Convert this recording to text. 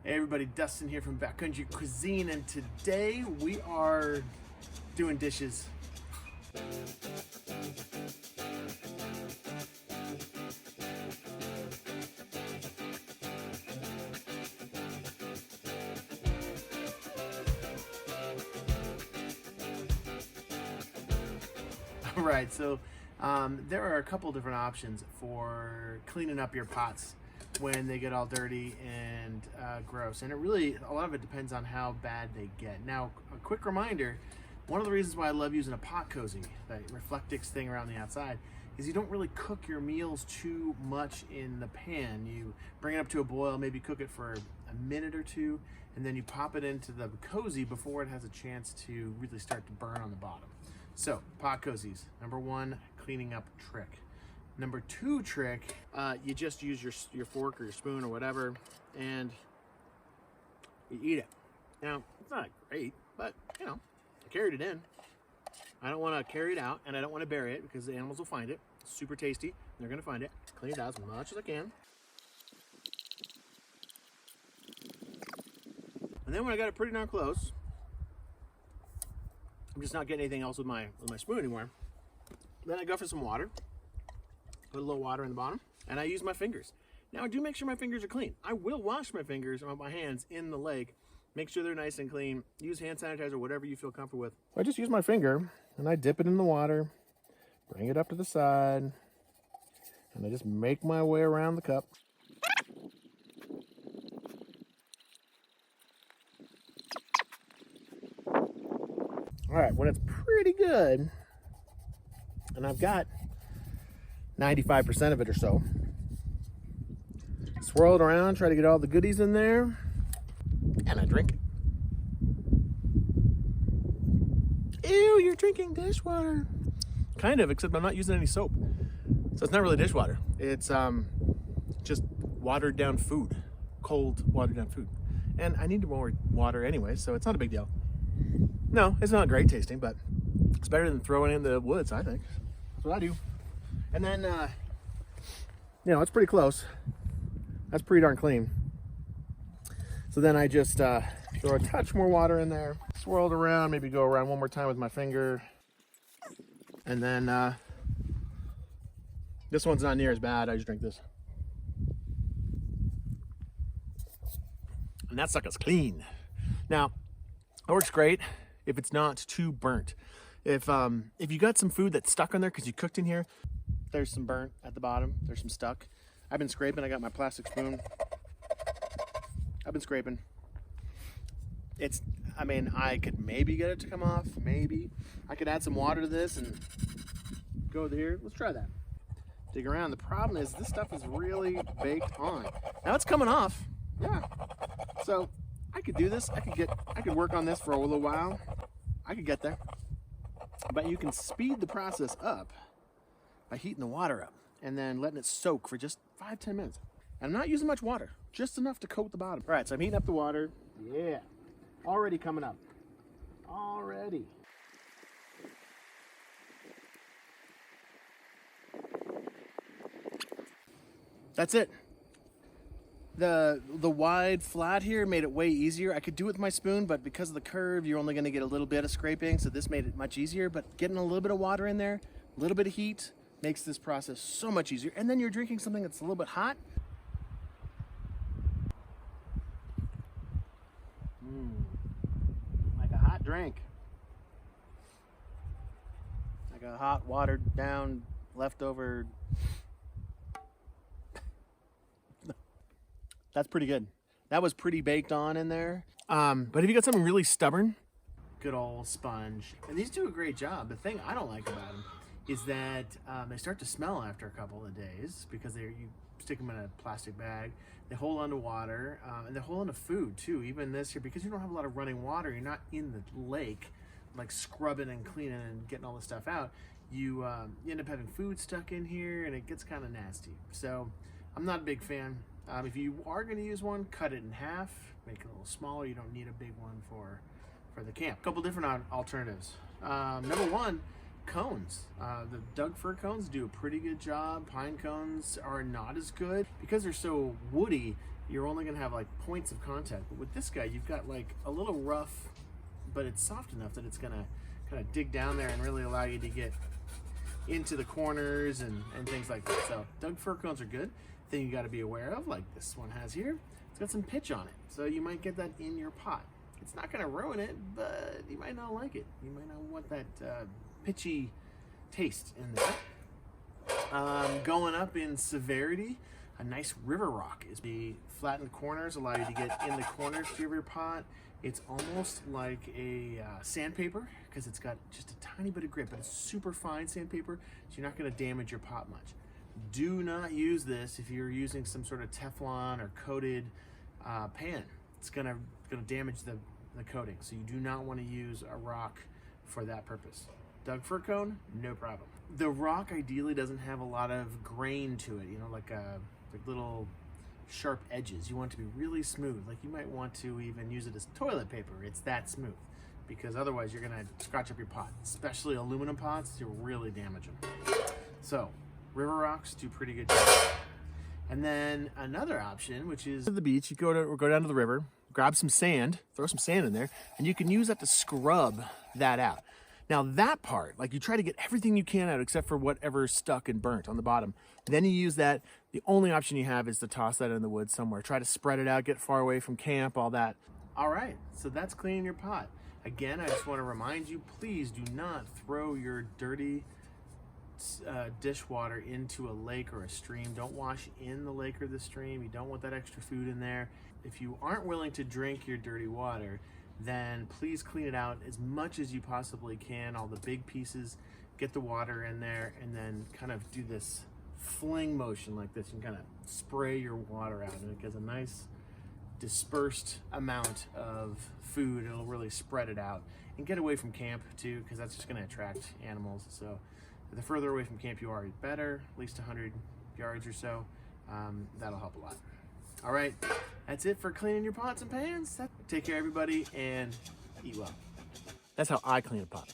Hey everybody, Dustin here from Backcountry Cuisine, and today we are doing dishes. All right, so there are a couple different options for cleaning up your pots when they get all dirty and gross, and a lot of it depends on how bad they get. Now, a quick reminder, one of the reasons why I love using a pot cozy, that Reflectix thing around the outside, is you don't really cook your meals too much in the pan. You bring it up to a boil, maybe cook it for a minute or two, and then you pop it into the cozy before it has a chance to really start to burn on the bottom. So, pot cozies, number one cleaning up trick. Number two trick, you just use your fork or your spoon or whatever, and you eat it. Now, it's not great, but you know, I carried it in. I don't want to carry it out, and I don't want to bury it because the animals will find it. It's super tasty. They're going to find it. Clean it out as much as I can. And then when I got it pretty darn close, I'm just not getting anything else with my spoon anymore. Then I go for some water. Put a little water in the bottom, and I use my fingers. Now, I do make sure my fingers are clean. I will wash my fingers or my hands in the lake. Make sure they're nice and clean. Use hand sanitizer, whatever you feel comfortable with. I just use my finger, and I dip it in the water, bring it up to the side, and I just make my way around the cup. All right, when it's pretty good, and I've got 95% of it or so, swirl it around, try to get all the goodies in there, and I drink it. Ew, you're drinking dishwater. Kind of, except I'm not using any soap. So it's not really dishwater. It's just watered down food, cold watered down food. And I need more water anyway, so it's not a big deal. No, it's not great tasting, but it's better than throwing it in the woods, I think. That's what I do. And then, you know, it's pretty close. That's pretty darn clean. So then I just throw a touch more water in there, swirl it around, maybe go around one more time with my finger. And then this one's not near as bad. I just drink this. And that sucker's clean. Now, it works great if it's not too burnt. If you got some food that's stuck on there because you cooked in here, there's some burnt at the bottom, there's some stuck. I've been scraping, I got my plastic spoon. I've been scraping. I could maybe get it to come off, maybe. I could add some water to this and go over here. Let's try that. Dig around. The problem is this stuff is really baked on. Now it's coming off, yeah. So I could do this, I could work on this for a little while. I could get there. But you can speed the process up by heating the water up and then letting it soak for just 5-10 minutes. And I'm not using much water, just enough to coat the bottom. All right, so I'm heating up the water. Yeah, already coming up. Already. That's it. The wide flat here made it way easier. I could do it with my spoon, but because of the curve, you're only gonna get a little bit of scraping, so this made it much easier. But getting a little bit of water in there, a little bit of heat, makes this process so much easier. And then you're drinking something that's a little bit hot. Like a hot drink. Like a hot, watered down, leftover. That's pretty good. That was pretty baked on in there. But if you got something really stubborn, good old sponge. And these do a great job. The thing I don't like about them is that they start to smell after a couple of days because you stick them in a plastic bag. They hold on to water, and they hold on to food too. Even this here, because you don't have a lot of running water, you're not in the lake, like scrubbing and cleaning and getting all the stuff out. You end up having food stuck in here, and it gets kind of nasty. So I'm not a big fan. If you are going to use one, cut it in half, make it a little smaller. You don't need a big one for the camp. A couple different alternatives. Number one, cones. The Doug fir cones do a pretty good job. Pine cones are not as good because they're so woody. you're only gonna have like points of contact. But with this guy, you've got like a little rough, but it's soft enough that it's gonna kind of dig down there and really allow you to get into the corners and things like that. So Doug fir cones are good. Thing you gotta be aware of, like this one has here, it's got some pitch on it. So you might get that in your pot. It's not gonna ruin it, but you might not like it. You might not want that pitchy taste in there. Going up in severity, a nice river rock is the flattened corners allow you to get in the corners of your pot. It's almost like a sandpaper because it's got just a tiny bit of grip, but it's super fine sandpaper, so you're not going to damage your pot much. Do not use this if you're using some sort of Teflon or coated pan. It's gonna damage the coating, so you do not want to use a rock for that purpose. Doug fir cone, no problem. The rock ideally doesn't have a lot of grain to it, you know, like little sharp edges. You want it to be really smooth. Like you might want to even use it as toilet paper. It's that smooth, because otherwise you're gonna scratch up your pot. Especially aluminum pots, you'll really damage them. So river rocks do pretty good job. And then another option, which is at the beach, you go down to the river, grab some sand, throw some sand in there, and you can use that to scrub that out. Now that part, like you try to get everything you can out except for whatever's stuck and burnt on the bottom. Then you use that. The only option you have is to toss that in the woods somewhere. Try to spread it out, get far away from camp, all that. All right, so that's cleaning your pot. Again, I just want to remind you, please do not throw your dirty dishwater into a lake or a stream. Don't wash in the lake or the stream. You don't want that extra food in there. If you aren't willing to drink your dirty water, then please clean it out as much as you possibly can. All the big pieces, get the water in there, and then kind of do this fling motion like this and kind of spray your water out, and it gets a nice dispersed amount of food. It'll really spread it out, and get away from camp too, because that's just going to attract animals. So the further away from camp you are, better, at least 100 yards or so. That'll help a lot. All right, that's it for cleaning your pots and pans. Take care, everybody, and eat well. That's how I clean a pot.